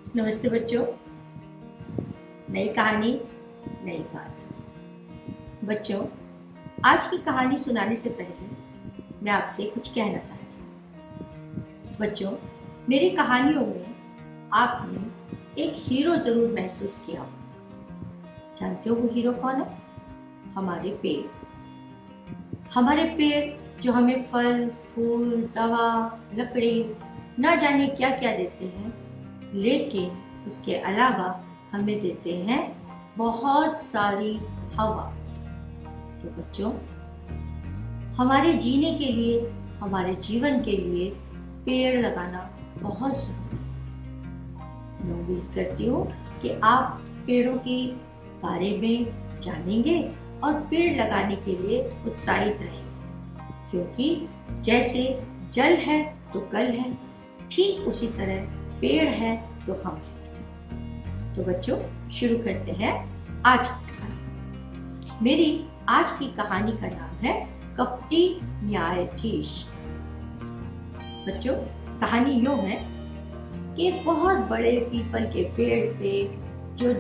नमस्ते बच्चों। नई कहानी नई बात। बच्चों, आज की कहानी सुनाने से पहले मैं आपसे कुछ कहना चाहती हूँ। बच्चों, मेरी कहानियों में आपने एक हीरो जरूर महसूस किया होगा। जानते हो वो हीरो कौन है? हमारे पेड़। हमारे पेड़ जो हमें फल, फूल, दवा, लकड़ी, न जाने क्या क्या देते हैं, लेकिन उसके अलावा हमें देते हैं बहुत सारी हवा। तो बच्चों, हमारे जीने के लिए, हमारे जीवन के लिए पेड़ लगाना बहुत जरूरी है। मैं उम्मीद करती हूँ कि आप पेड़ों के बारे में जानेंगे और पेड़ लगाने के लिए उत्साहित रहेंगे, क्योंकि जैसे जल है तो कल है, ठीक उसी तरह पेड़ है तो हम हैं। तो बच्चों, शुरू करते हैं आज की कहानी। मेरी आज की कहानी का नाम है कपटी न्यायाधीश। बच्चों, कहानी यूं है कि एक बहुत बड़े पीपल के पेड़ पे, जो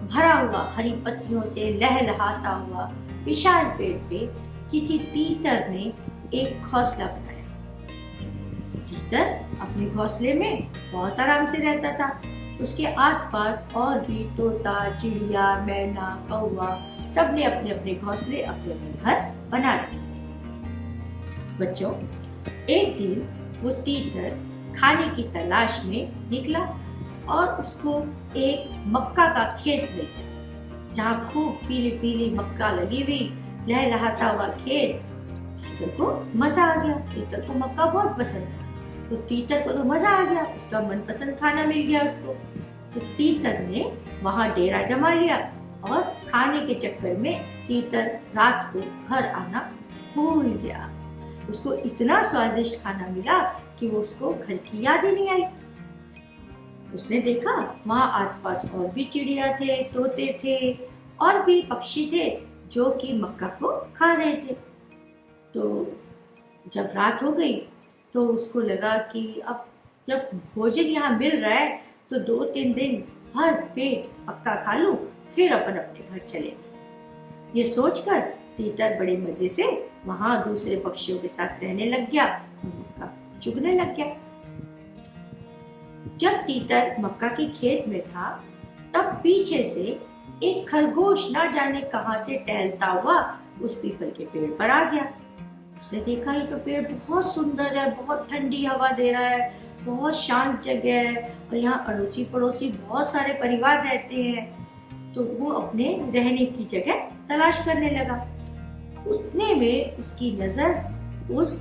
भरा हुआ हरी पत्तियों से लहलहाता हुआ विशाल पेड़ पे, किसी तीतर ने एक घोंसला बनाया। तीतर अपने घोंसले में बहुत आराम से रहता था। उसके आसपास और भी तोता, चिड़िया, मैना, कौवा सबने अपने अपने घोंसले, अपने अपने घर बना रखे थे। बच्चों, एक दिन वो तीतर खाने की तलाश में निकला और उसको एक मक्का का खेत मिल गया, जहाँ खूब पीली पीली मक्का लगी हुई, लहलहाता हुआ खेत। तीतर को मजा आ गया। तीतर को मक्का बहुत पसंद है, तो तीतर को तो मजा आ गया, उसका मनपसंद खाना मिल गया उसको। तो तीतर ने वहां डेरा जमा लिया और खाने के चक्कर में तीतर रात को घर आना भूल गया। उसको इतना स्वादिष्ट खाना मिला कि वो उसको घर की याद ही नहीं आई। उसने देखा वहां आसपास और भी चिड़िया थे, तोते थे और भी पक्षी थे जो कि मक्का को खा रहे थे। तो जब रात हो गई तो उसको लगा कि अब जब भोजन यहाँ मिल रहा है तो 2-3 दिन भर पेट पक्का खा लूं, फिर अपन अपने घर चले। ये सोचकर तीतर बड़े मजे से वहां दूसरे पक्षियों के साथ रहने लग गया और मक्का चुगने लग गया। जब तीतर मक्का के खेत में था, तब पीछे से एक खरगोश ना जाने कहां से टहलता हुआ उस पीपल के पेड़ पर आ गया। उसने देखा ही तो पेड़ बहुत सुंदर है, बहुत ठंडी हवा दे रहा है, बहुत शांत जगह है और यहाँ अड़ोसी पड़ोसी बहुत सारे परिवार रहते हैं। तो वो अपने रहने की जगह तलाश करने लगा। उतने में उसकी नजर उस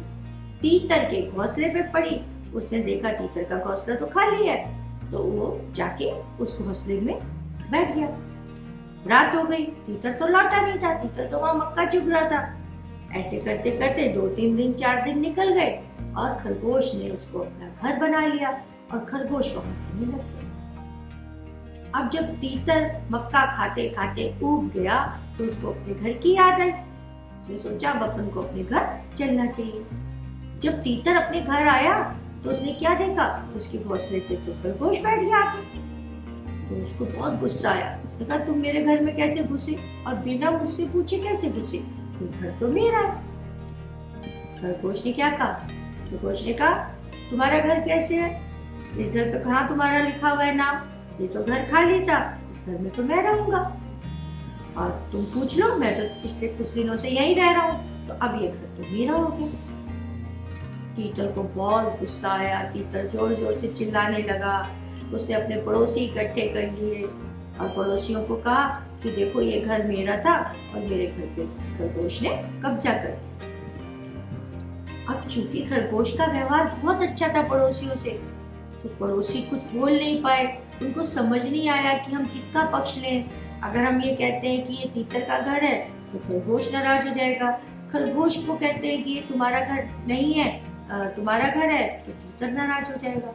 तीतर के घोंसले पे पड़ी। उसने देखा तीतर का घोंसला तो खाली है, तो वो जाके उस घोंसले में बैठ गया। रात हो गई, तीतर तो लौटा नहीं था, तीतर तो वहां मक्का चुग रहा था। ऐसे करते करते 2-3 दिन, 4 दिन निकल गए और खरगोश ने उसको अपना घर बना लिया और खरगोश वहां रहने लग गया। अब जब तीतर मक्का खाते खाते ऊब गया तो उसको अपने घर की याद आई। उसने सोचा अब अपन को अपने घर चलना चाहिए। जब तीतर अपने घर आया तो उसने क्या देखा, उसके घोंसले पे तो खरगोश बैठ गया आके। तो उसको बहुत गुस्सा आया। उसने कहा, तुम मेरे घर में कैसे घुसे और बिना मुझसे पूछे कैसे घुसे? घर तो मेरा है। खरगोश ने क्या कहा? खरगोश ने कहा, तुम्हारा घर कैसे है? इस घर पे कहाँ तुम्हारा लिखा हुआ है नाम? ये तो घर खाली था, इस घर में तो मैं रहूंगा। और तुम पूछ लो, मैं तो पिछले कुछ दिनों से यहीं रह रहा हूँ, तो अब ये घर तो मेरा हो गया। तीतर को बहुत गुस्सा आया। तीतर जोर जोर से चिल्लाने लगा। उसने अपने पड़ोसी इकट्ठे कर लिए और पड़ोसियों को कहा कि देखो, ये घर मेरा था और मेरे घर पे खरगोश ने कब्जा कर लिया। अब चूंकि खरगोश का व्यवहार बहुत अच्छा था पड़ोसियों से, तो पड़ोसी कुछ बोल नहीं पाए। उनको समझ नहीं आया कि हम किसका पक्ष लें। अगर हम ये कहते हैं कि ये तीतर का घर है तो खरगोश नाराज हो जाएगा। खरगोश को कहते हैं कि ये तुम्हारा घर नहीं है, तुम्हारा घर है, तो तीतर नाराज हो जाएगा।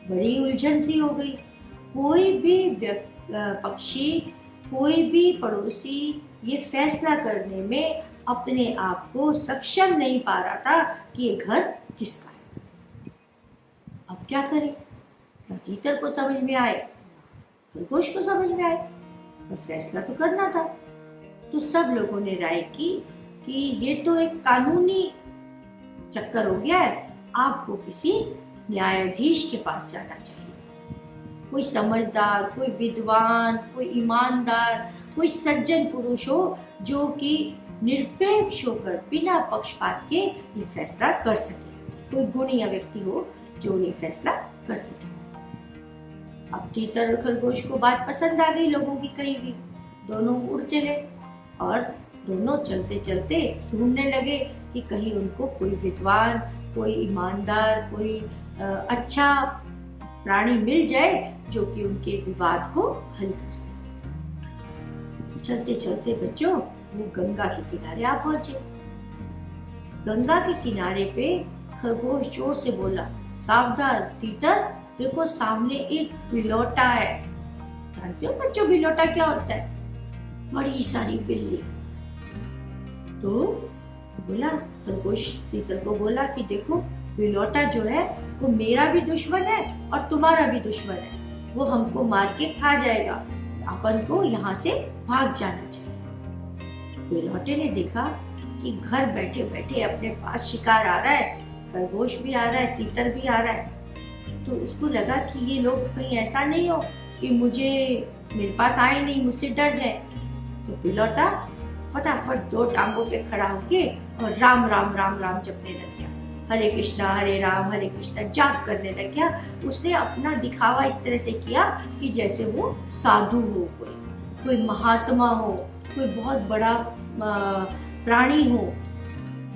बड़ी उलझन सी हो गई। कोई भी पक्षी, कोई भी पड़ोसी ये फैसला करने में अपने आप को सक्षम नहीं पा रहा था कि ये घर किसका है। अब क्या करें? ना तीतर को समझ में आए, खरगोश को समझ में आए, और फैसला तो करना था। तो सब लोगों ने राय की कि ये तो एक कानूनी चक्कर हो गया है, आपको किसी न्यायाधीश के पास जाना चाहिए। कोई समझदार, कोई विद्वान, कोई ईमानदार, कोई सज्जन पुरुष हो जो कि निरपेक्ष होकर बिना पक्षपात के ये फैसला कर सके, कोई गुणी व्यक्ति हो जो ये फैसला कर सके। अब तीतर और खरगोश को बात पसंद आ गई लोगों की कही भी, दोनों उड़ चले और दोनों चलते चलते ढूंढने लगे कि कहीं उनको कोई विद्वान, कोई ईमानदार, कोई अच्छा प्राणी मिल जाए जो कि उनके विवाद को हल कर सके। चलते चलते बच्चों वो गंगा के किनारे आ पहुंचे। गंगा के किनारे पे खरगोश जोर से बोला, सावधान तीतर, देखो सामने एक बिलौटा है। जानते हो बच्चों बिलौटा क्या होता है? बड़ी सारी बिल्ली। तो बोला, खरगोश तीतर को बोला कि देखो बिलौटा जो है वो मेरा भी दुश्मन है और तुम्हारा भी दुश्मन है, वो हमको मार के खा जाएगा, अपन को यहाँ से भाग जाना चाहिए। बिलौटे ने देखा कि घर बैठे बैठे अपने पास शिकार आ रहा है, खरगोश भी आ रहा है, तीतर भी आ रहा है, तो उसको लगा कि ये लोग कहीं ऐसा नहीं हो कि मेरे पास आए नहीं, मुझसे डर जाए। तो बिलौटा फटाफट दो टांगों पे खड़ा होके और राम राम राम राम जपने लग गया, हरे कृष्णा जाप करने लग गया। उसने अपना दिखावा इस तरह से किया कि जैसे वो साधु हो, कोई महात्मा हो, कोई बहुत बड़ा प्राणी हो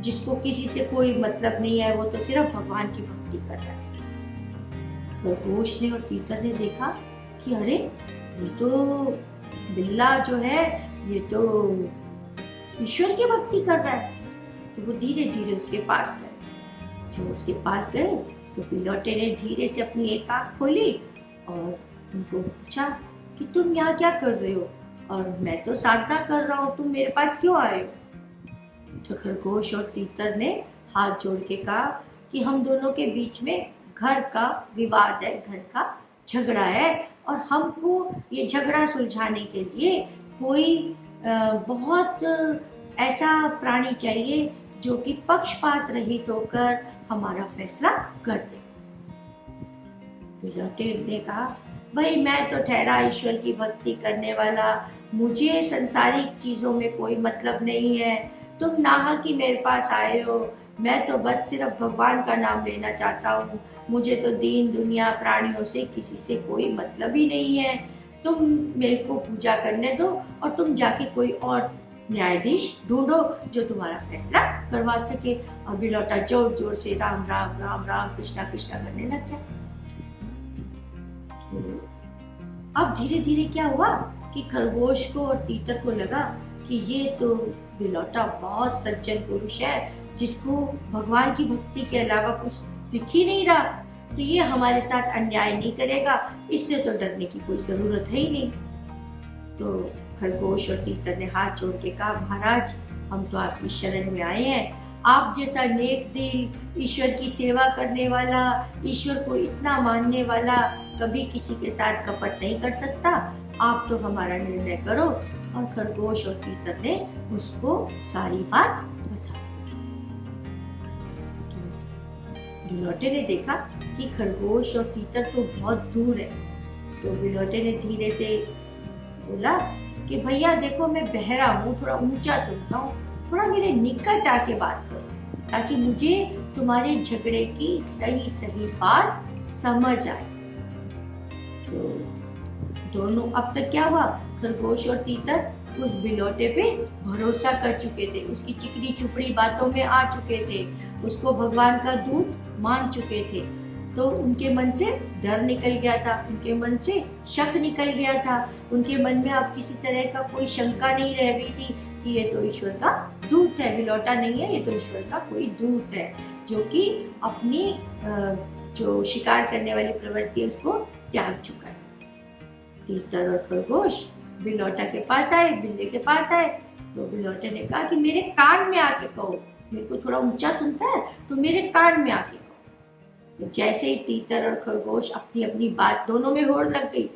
जिसको किसी से कोई मतलब नहीं है, वो तो सिर्फ भगवान की भक्ति कर रहा है। खरगोश ने और तीतर ने देखा कि अरे ये तो बिल्ला जो है ये तो ईश्वर की भक्ति कर रहा है। तो वो धीरे धीरे उसके पास गए। जब उसके पास गए तो बिलौटे ने धीरे से अपनी एक आंख खोली और उनको पूछा कि तुम यहाँ क्या कर रहे हो, और मैं तो साधना कर रहा हूँ, तुम मेरे पास क्यों आए हो? तो खरगोश और तीतर ने हाथ जोड़ के कहा कि हम दोनों के बीच में घर का विवाद है, घर का झगड़ा है, और हमको ये झगड़ा सुलझाने के लिए कोई बहुत ऐसा प्राणी चाहिए जो कि पक्षपात रहित होकर हमारा फैसला कर दे। बिलौटे ने कहा, भाई मैं तो ठहरा ईश्वर की भक्ति करने वाला, मुझे संसारिक चीजों में कोई मतलब नहीं है, तुम नाहक ही मेरे पास आए हो, मैं तो बस सिर्फ भगवान का नाम लेना चाहता हूँ, मुझे तो दीन दुनिया प्राणियों से किसी से कोई मतलब ही नहीं है, तुम मेरे को पूजा करने दो और तुम जाके कोई और न्यायाधीश ढूंढो जो तुम्हारा फैसला करवा सके। और बिलौटा जोर जोर से राम राम राम राम कृष्णा कृष्णा करने लग गया। तो अब धीरे धीरे क्या हुआ कि खरगोश को और तीतर को लगा कि ये तो बिलौटा बहुत सज्जन पुरुष है जिसको भगवान की भक्ति के अलावा कुछ दिख ही नहीं रहा, तो ये हमारे साथ अन्याय नहीं करेगा, इससे तो डरने की कोई जरूरत है ही नहीं। तो खरगोश और तीतर ने हाथ जोड़ के कहा, महाराज हम तो आपकी शरण में आए हैं, आप जैसा नेक दिल, ईश्वर की सेवा करने वाला, ईश्वर को इतना मानने वाला कभी किसी के साथ कपट नहीं कर सकता, आप तो हमारा निर्णय करो। और खरगोश और तीतर ने उसको सारी बात बता। बिलौटे ने देखा कि खरगोश और तीतर तो बहुत दूर है, तो बिलौटे ने धीरे से बोला कि भैया देखो मैं बहरा हूँ, थोड़ा ऊंचा सुनता हूँ, थोड़ा मेरे निकट आके बात करो ताकि मुझे तुम्हारे झगड़े की सही सही बात समझ आए। तो दोनों अब तक क्या हुआ, खरगोश और तीतर उस बिलौटे पे भरोसा कर चुके थे, उसकी चिकनी चुपड़ी बातों में आ चुके थे, उसको भगवान का दूत मान चुके थे। तो उनके मन से डर निकल गया था, उनके मन से शक निकल गया था, उनके मन में अब किसी तरह का कोई शंका नहीं रह गई थी कि ये तो ईश्वर का दूत है, बिलौटा नहीं है, ये तो ईश्वर का कोई दूत है जो कि अपनी जो शिकार करने वाली प्रवृत्ति है उसको त्याग चुका है। तीतर और खरगोश बिलौटा के पास आए, बिल्ली के पास आए, तो बिलौटे ने कहा कि मेरे कान में आके कहो, मेरे को थोड़ा ऊंचा सुनता है तो मेरे कान में आके कहो। तो जैसे ही तीतर और खरगोश अपनी अपनी बात दोनों में होड़ लग गई।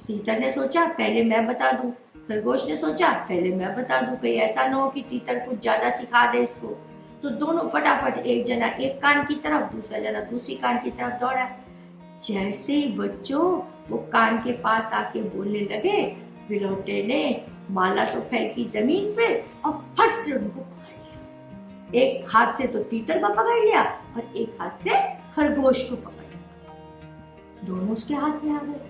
तीतर ने सोचा पहले मैं बता दूं, खरगोश ने सोचा पहले मैं बता दूं, कहीं ऐसा ना हो कि तीतर कुछ ज्यादा सिखा दे इसको। तो दोनों फटाफट, एक जना एक कान की तरफ, दूसरा जना दूसरी कान की तरफ दौड़ा। जैसे ही बच्चों वो कान के पास आके बोलने लगे, बिलौटे ने माला तो फेंकी जमीन पे और फट से उनको पकड़ लिया। एक हाथ से तो तीतर को पकड़ लिया और एक हाथ से खरगोश को पकड़ लिया। दोनों उसके हाथ में आ गए।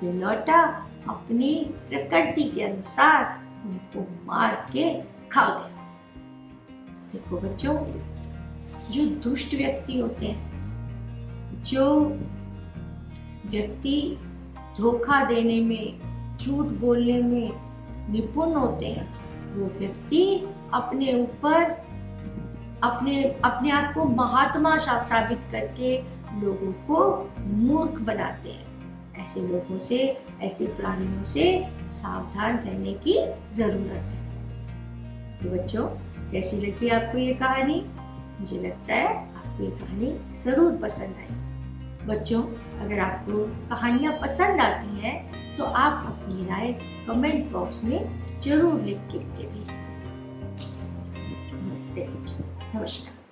बिलौटा अपनी प्रकृति के अनुसार उनको मार के खा गया। देखो बच्चों, जो दुष्ट व्यक्ति होते हैं, जो व्यक्ति धोखा देने में, झूठ बोलने में निपुण होते हैं, वो व्यक्ति अपने ऊपर अपने आप को महात्मा साबित करके लोगों को मूर्ख बनाते हैं। ऐसे लोगों से, ऐसे प्राणियों से सावधान रहने की जरूरत है। तो बच्चों, कैसी लगी आपको ये कहानी? मुझे लगता है आपको ये कहानी जरूर पसंद आई। बच्चों, अगर आपको कहानियाँ पसंद आती हैं तो आप अपनी राय कमेंट बॉक्स में जरूर लिख के मुझे भेज सकते हैं। नमस्ते बच्चों, नमस्कार।